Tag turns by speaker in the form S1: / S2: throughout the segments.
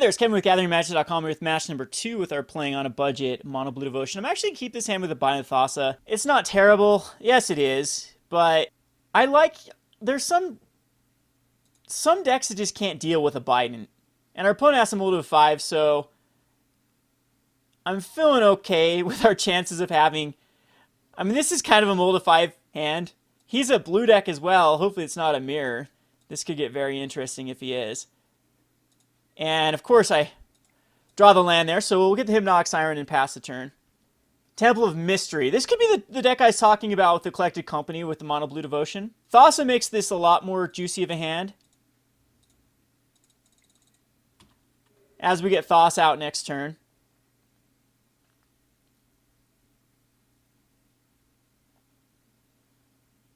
S1: Hi there, it's Kevin with GatheringMagic.com with match number 2 with our playing on a budget mono blue devotion. I'm actually going to keep this hand with a Bident of Thassa. It's not terrible. Yes, it is. But I like... There's some decks that just can't deal with a Bident. And our opponent has a multi of 5, so... I'm feeling okay with our chances of having... I mean, this is kind of a multi 5 hand. He's a blue deck as well. Hopefully it's not a mirror. This could get very interesting if he is. And, of course, I draw the land there, so we'll get the Hypnotic Siren and pass the turn. Temple of Mystery. This could be the deck I was talking about with the Collected Company with the Mono Blue Devotion. Thassa makes this a lot more juicy of a hand. As we get Thassa out next turn.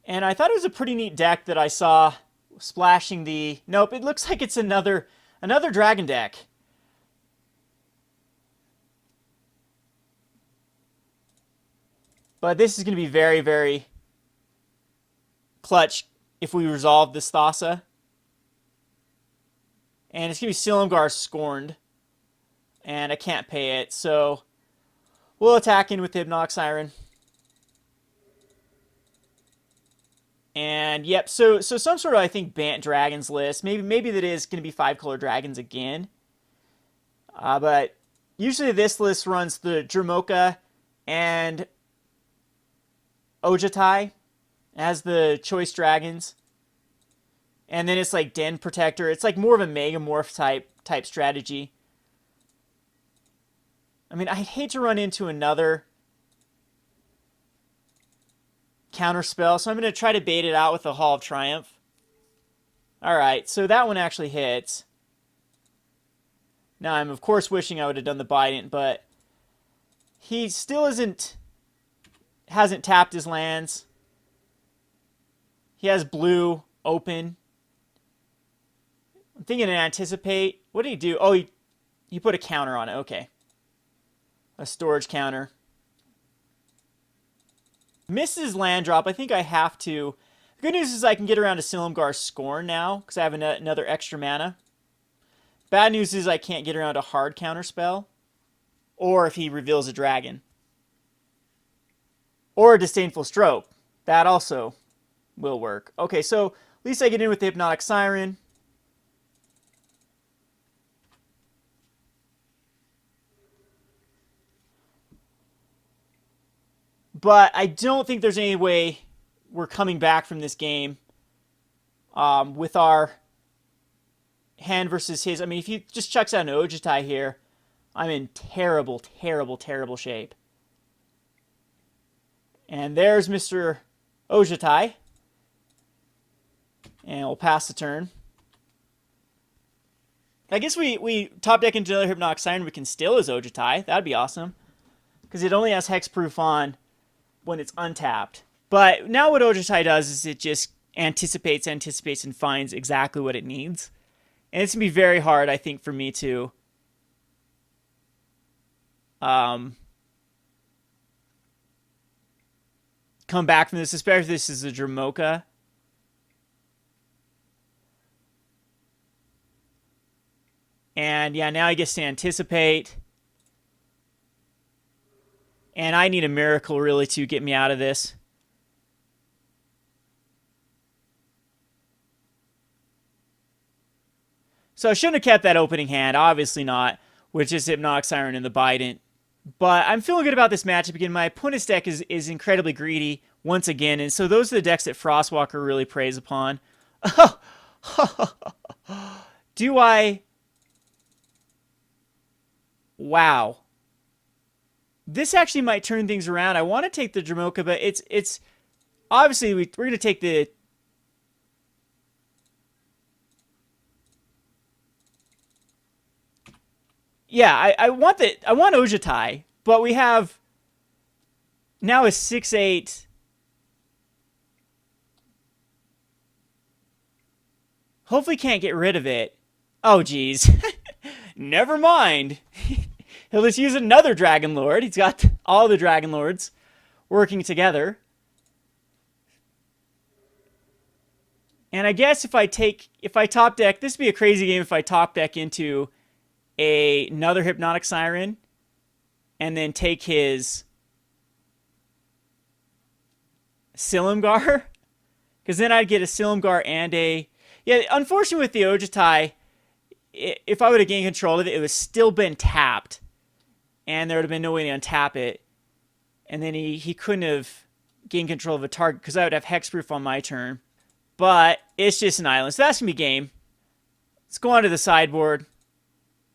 S1: And I thought it was a pretty neat deck that I saw splashing the... Nope, it looks like it's another dragon deck. But this is going to be very, very clutch if we resolve this Thassa. And it's going to be Silumgar Scorned. And I can't pay it, so we'll attack in with the Hypnotic Siren. And yep, so some sort of, I think, Bant Dragons list. Maybe that is going to be 5-color dragons again. But usually this list runs the Dromoka and Ojutai as the choice dragons. And then it's like Den Protector. It's like more of a Megamorph type strategy. I mean, I'd hate to run into another counter spell, so I'm going to try to bait it out with the Hall of Triumph. Alright, so that one actually hits. Now I'm of course wishing I would have done the Bident, but he still hasn't tapped his lands. He has blue open. I'm thinking to anticipate. What did he do? Oh, he put a counter on it. Okay. A storage counter. Misses land drop. I think I have to. The good news is I can get around to Silumgar Scorn now because I have another extra mana. Bad news is I can't get around a hard counter spell. Or if he reveals a dragon. Or a Disdainful Stroke. That also will work. Okay, so at least I get in with the Hypnotic Siren. But I don't think there's any way we're coming back from this game with our hand versus his. I mean, if he just chucks out an Ojutai here, I'm in terrible, terrible, terrible shape. And there's Mr. Ojutai. And we'll pass the turn. I guess we top deck into another Hypnotic Siren. We can steal his Ojutai. That'd be awesome. Because it only has hexproof on when it's untapped. But now what Ojutai does is it just anticipates, and finds exactly what it needs. And it's going to be very hard, I think, for me to come back from this, especially if this is a Dromoka. And yeah, now he gets to anticipate. And I need a miracle, really, to get me out of this. So I shouldn't have kept that opening hand. Obviously not. Which is Hypnotic Siren and the Bident. But I'm feeling good about this matchup. Again, my opponent's deck is incredibly greedy once again. And so those are the decks that Frostwalker really preys upon. Do I... Wow. This actually might turn things around. I want to take the Dromoka, but it's obviously we're going to take the... Yeah, I want Ojutai, but we have now a 6/8. Hopefully can't get rid of it. Oh, geez. Never mind. He'll just use another Dragon Lord. He's got all the Dragon Lords working together. And I guess if I top deck, this would be a crazy game if I top deck into another Hypnotic Siren and then take his Silumgar. Because then I'd get a Silumgar and a... Yeah, unfortunately with the Ojutai, if I would have gained control of it, it would have still been tapped. And there would have been no way to untap it. And then he couldn't have gained control of a target because I would have Hexproof on my turn. But it's just an island. So that's going to be game. Let's go on to the sideboard.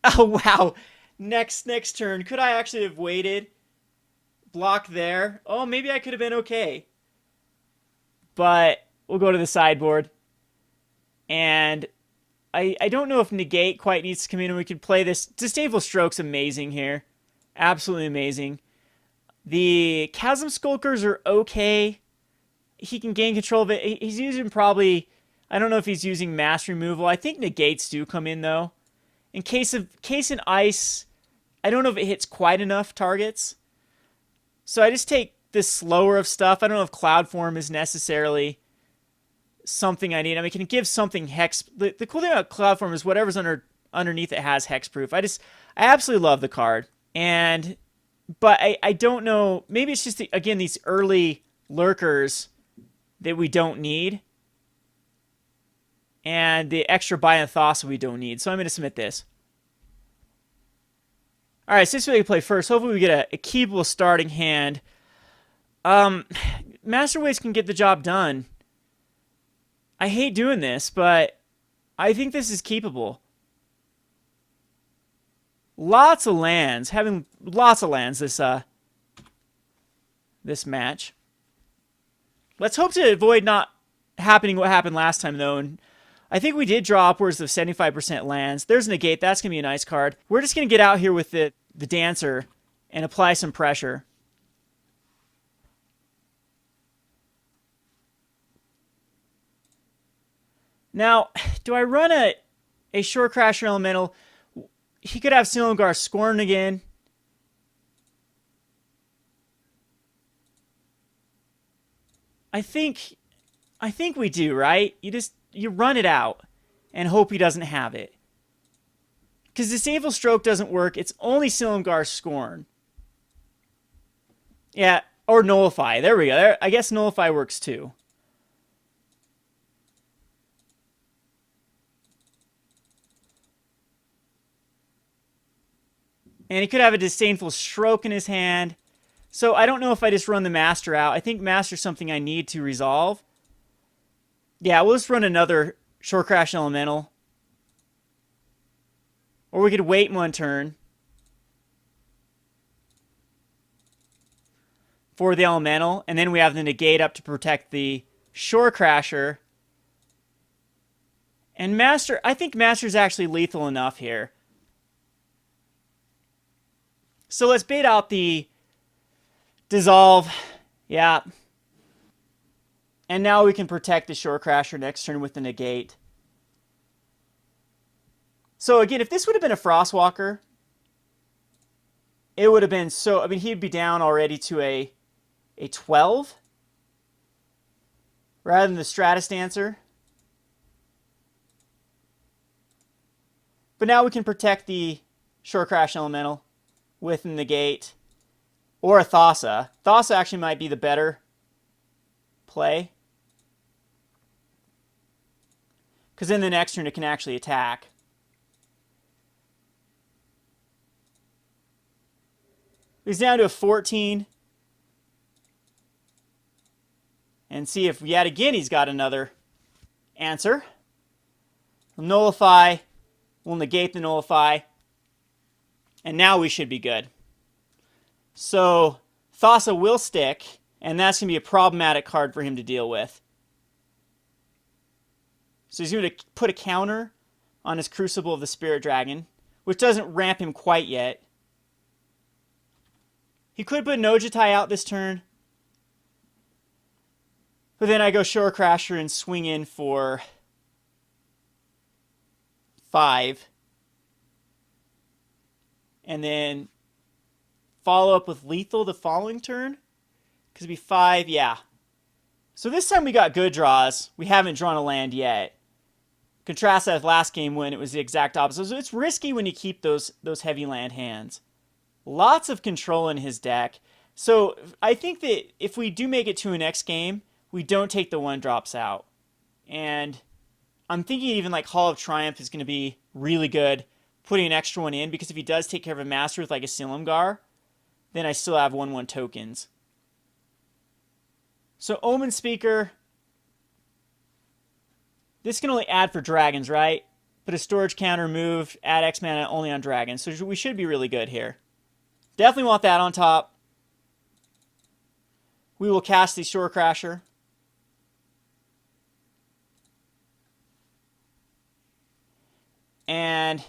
S1: Oh, wow. Next turn. Could I actually have waited? Block there. Oh, maybe I could have been okay. But we'll go to the sideboard. And I don't know if Negate quite needs to come in and we could play this. Disdainful Stroke's amazing here. Absolutely amazing. The Chasm Skulkers are okay. He can gain control of it. He's using probably... I don't know if he's using mass removal. I think Negates do come in, though. In case in Ice, I don't know if it hits quite enough targets. So I just take this slower of stuff. I don't know if Cloudform is necessarily something I need. I mean, it can give something Hex... The cool thing about Cloudform is whatever's underneath it has Hexproof. I absolutely love the card. But I don't know. Maybe it's just, again, these early lurkers that we don't need. And the extra Bident of Thassa we don't need. So I'm going to submit this. Alright, so this is what we play first. Hopefully we get a keepable starting hand. Master Waste can get the job done. I hate doing this, but I think this is keepable. Lots of lands. Having lots of lands this match. Let's hope to avoid not happening what happened last time, though. And I think we did draw upwards of 75% lands. There's Negate. That's going to be a nice card. We're just going to get out here with the Dancer and apply some pressure. Now, do I run a Shorecrasher Elemental? He could have Silumgar Scorn again. I think we do, right? You run it out and hope he doesn't have it. Because Disdainful Stroke doesn't work. It's only Silumgar Scorn. Yeah, or Nullify. There we go. I guess Nullify works too. And he could have a Disdainful Stroke in his hand. So I don't know if I just run the Master out. I think Master's something I need to resolve. Yeah, we'll just run another Shorecrasher Elemental. Or we could wait one turn for the Elemental. And then we have the Negate up to protect the Shorecrasher. And Master, I think Master's actually lethal enough here. So let's bait out the Dissolve. Yeah. And now we can protect the Shorecrasher next turn with the Negate. So again, if this would have been a Frostwalker, it would have been so... I mean, he'd be down already to a 12. Rather than the Stratus Dancer. But now we can protect the Shorecrasher Elemental with the Negate. Or a Thassa. Thassa actually might be the better play. Because in the next turn it can actually attack. He's down to a 14. And see if yet again he's got another answer. We'll nullify. We'll negate the nullify. And now we should be good. So Thassa will stick. And that's going to be a problematic card for him to deal with. So he's going to put a counter on his Crucible of the Spirit Dragon, which doesn't ramp him quite yet. He could put an Ojutai out this turn. But then I go Shorecrasher and swing in for 5. And then follow up with Lethal the following turn. Because it'd be 5, yeah. So this time we got good draws. We haven't drawn a land yet. Contrast that with last game when it was the exact opposite. So it's risky when you keep those heavy land hands. Lots of control in his deck. So I think that if we do make it to a next game, we don't take the 1-drops out. And I'm thinking even like Hall of Triumph is going to be really good, putting an extra one in, because if he does take care of a master with like a Silumgar, then I still have 1/1 tokens. So Omen Speaker, this can only add for dragons, right? Put a storage counter, move, add X mana only on dragons. So we should be really good here. Definitely want that on top. We will cast the Shorecrasher. And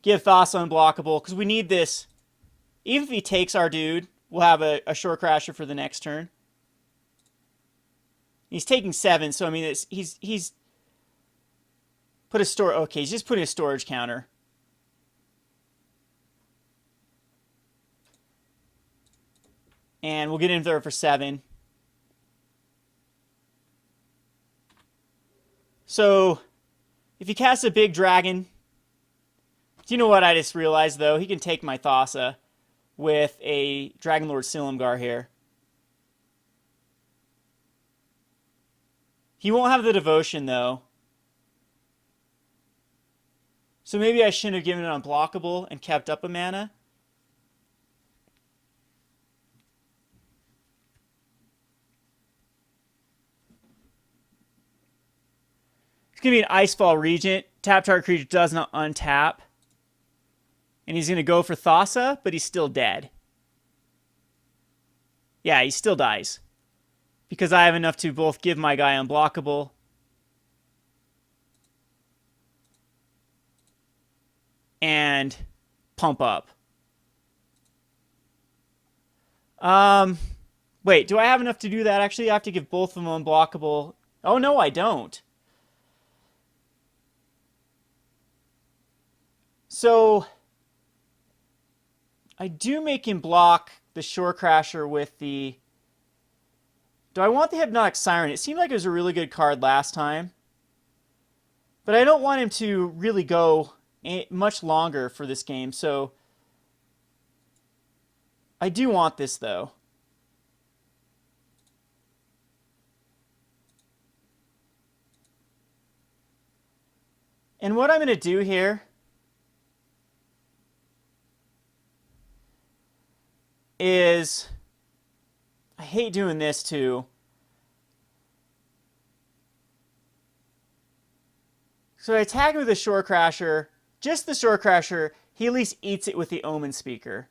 S1: give Thassa unblockable, because we need this. Even if he takes our dude, we'll have a Shorecrasher for the next turn. He's taking 7, so I mean, he's put a store. Okay, he's just putting a storage counter. And we'll get in there for 7. So, if he casts a big dragon, do you know what I just realized, though? He can take my Thassa with a Dragon Lord Silumgar here. He won't have the Devotion, though. So maybe I shouldn't have given it unblockable and kept up a mana. It's going to be an Icefall Regent. Tap target creature does not untap. And he's going to go for Thassa, but he's still dead. Yeah, he still dies. Because I have enough to both give my guy unblockable and pump up. Wait, do I have enough to do that? Actually, I have to give both of them unblockable. Oh, no, I don't. So I do make him block the Shorecrasher with the... Do I want the Hypnotic Siren? It seemed like it was a really good card last time. But I don't want him to really go much longer for this game, so... I do want this, though. And what I'm going to do here is... I hate doing this too. So I attack him with the Shorecrasher. Just the Shorecrasher. He at least eats it with the Omen Speaker.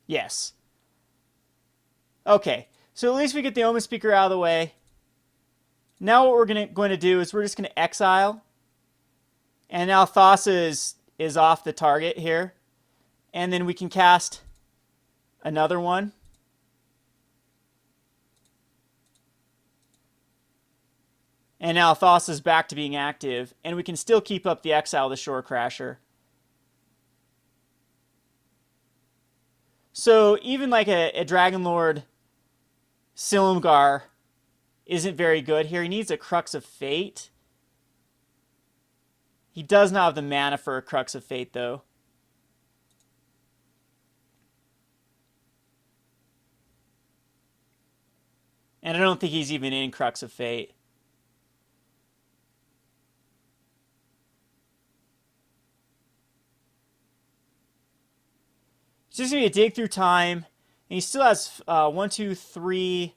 S1: Yes. Okay, so at least we get the Omen Speaker out of the way. Now what we're going to do is we're just going to exile. And now Thassa is off the target here. And then we can cast another one. And now Thassa's back to being active. And we can still keep up the exile of the Shorecrasher. So even like a Dragon Lord Silumgar isn't very good here. He needs a Crux of Fate. He does not have the mana for a Crux of Fate, though. And I don't think he's even in Crux of Fate. It's just going to be a dig through time. And he still has 1, 2, 3,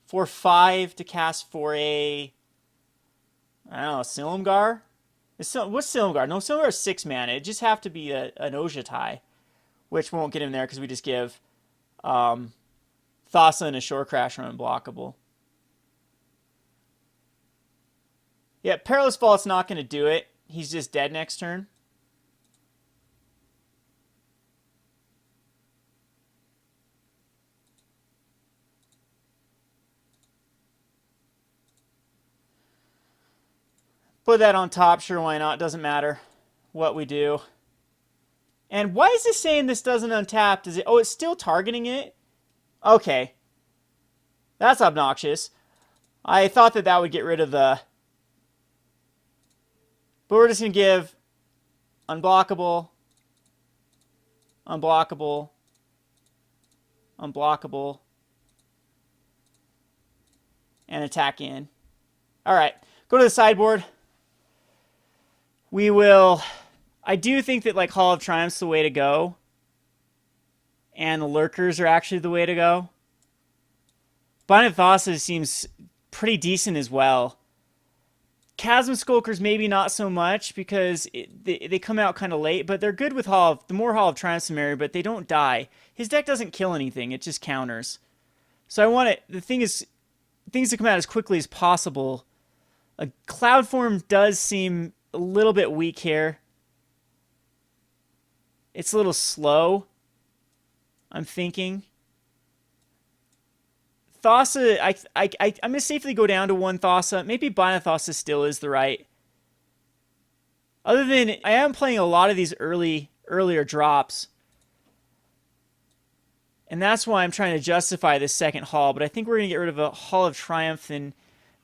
S1: 4, 5 to cast for a... I don't know, Silumgar? What's Silumgar? No, Silumgar is 6 mana. It just have to be an Ojatai, which won't get him there because we just give Thassa and a Shorecrasher unblockable. Yeah, Perilous Vault's not going to do it. He's just dead next turn. Put that on top, sure, why not? Doesn't matter what we do. And why is this saying this doesn't untap? Does it? Oh, it's still targeting it? Okay. That's obnoxious. I thought that that would get rid of the... But we're just going to give unblockable, unblockable, unblockable, and attack in. Alright, go to the sideboard. We will... I do think that like Hall of Triumph's the way to go. And the Lurkers are actually the way to go. Bident of Thassa seems pretty decent as well. Chasm Skulkers maybe not so much because they come out kind of late, but they're good with the more Hall of Triumphs the merrier, but they don't die. His deck doesn't kill anything, it just counters. So I want it, the thing is, things to come out as quickly as possible. A Cloudform does seem a little bit weak here. It's a little slow, I'm thinking. Thassa, I'm going to safely go down to one Thassa. Maybe Bident of Thassa still is the right. Other than, I am playing a lot of these earlier drops. And that's why I'm trying to justify this second Hall. But I think we're going to get rid of a Hall of Triumph. And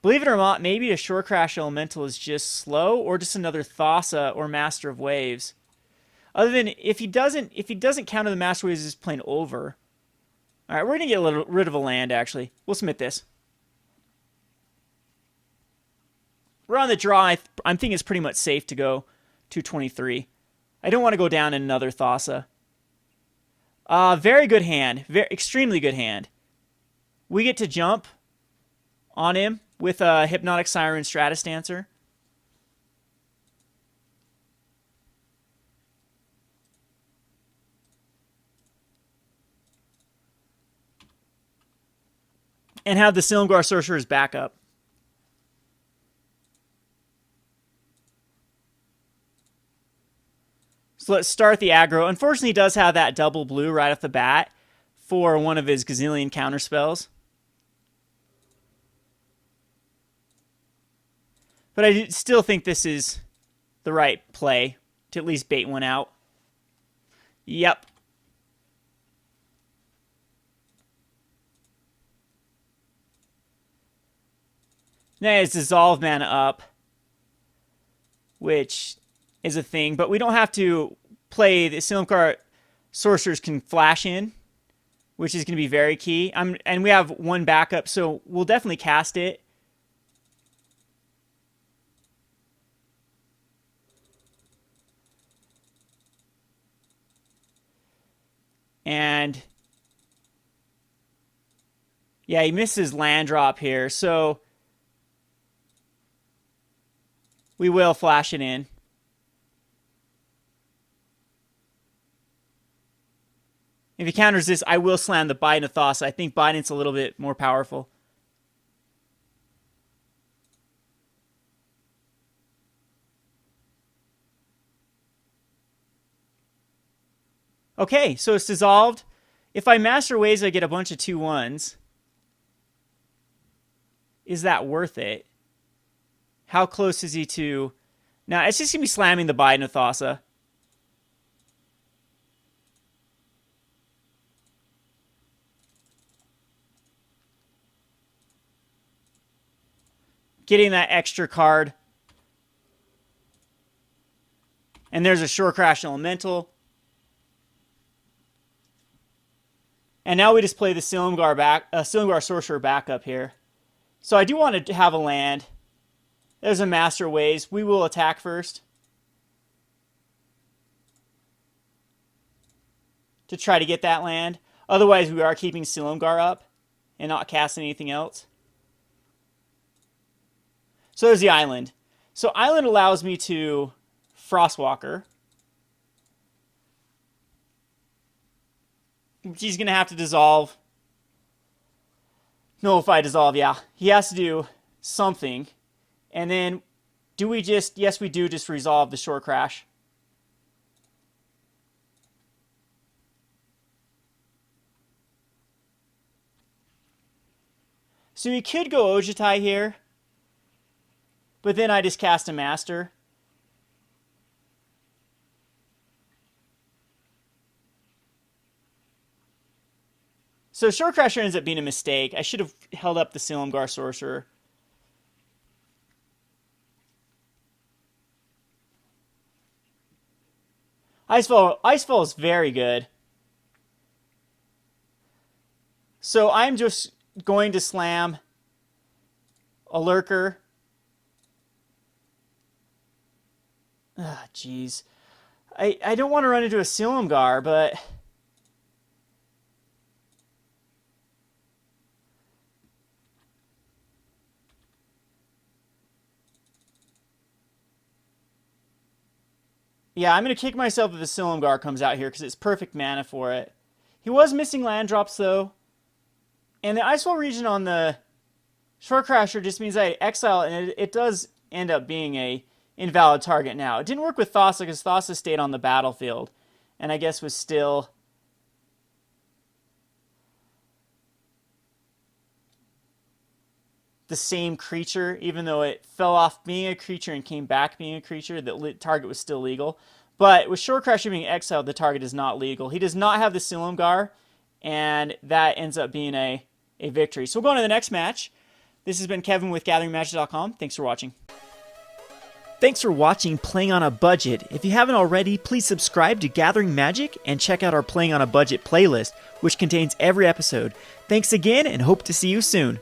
S1: believe it or not, maybe a Shorecrasher Elemental is just slow. Or just another Thassa or Master of Waves. Other than, if he doesn't counter the Master of Waves, he's playing over. Alright, we're going to get rid of a land, actually. We'll submit this. We're on the draw. I'm thinking it's pretty much safe to go 223. I don't want to go down in another Thassa. Very good hand. Extremely good hand. We get to jump on him with a Hypnotic Siren Stratus Dancer. And have the Silumgar Sorcerer's backup. So let's start the aggro. Unfortunately, he does have that double blue right off the bat for one of his gazillion counter spells. But I still think this is the right play to at least bait one out. Yep. Now it's Dissolve mana up, which is a thing, but we don't have to play the Silumgar Sorcerers can flash in, which is going to be very key. And we have one backup, so we'll definitely cast it. And yeah, he misses land drop here, so we will flash it in. If he counters this, I will slam the Bident of Thassa. I think Bident's a little bit more powerful. Okay, so it's dissolved. If I Master Waves, I get a bunch of 2/1s. Is that worth it? How close is he to... Now, it's just going to be slamming the Bident of Thassa. Getting that extra card. And there's a Shorecrasher Elemental. And now we just play the Silumgar Sorcerer backup here. So I do want to have a land. There's a Master Waves. We will attack first. To try to get that land. Otherwise, we are keeping Silumgar up and not casting anything else. So there's the island. So island allows me to Frostwalker. He's going to have to dissolve. No, if I dissolve, yeah. He has to do something. And then, do we just... Yes, we do just resolve the Shore Crash. So we could go Ojutai here. But then I just cast a Master. So Shorecrasher ends up being a mistake. I should have held up the Silumgar Sorcerer. Icefall is very good. So I'm just going to slam a Lurker. Ah, jeez. I don't want to run into a Silumgar, but... Yeah, I'm going to kick myself if the Silumgar comes out here because it's perfect mana for it. He was missing land drops, though. And the Icefall region on the Shorecrasher just means I exile, and it does end up being a invalid target now. It didn't work with Thassa because Thassa stayed on the battlefield, and I guess was still... the same creature, even though it fell off being a creature and came back being a creature, the target was still legal. But with Shorecrasher being exiled, the target is not legal. He does not have the Silumgar, and that ends up being a victory. So we'll go on to the next match. This has been Kevin with GatheringMagic.com. Thanks for watching. Thanks for watching Playing on a Budget. If you haven't already, please subscribe to Gathering Magic and check out our Playing on a Budget playlist, which contains every episode. Thanks again, and hope to see you soon.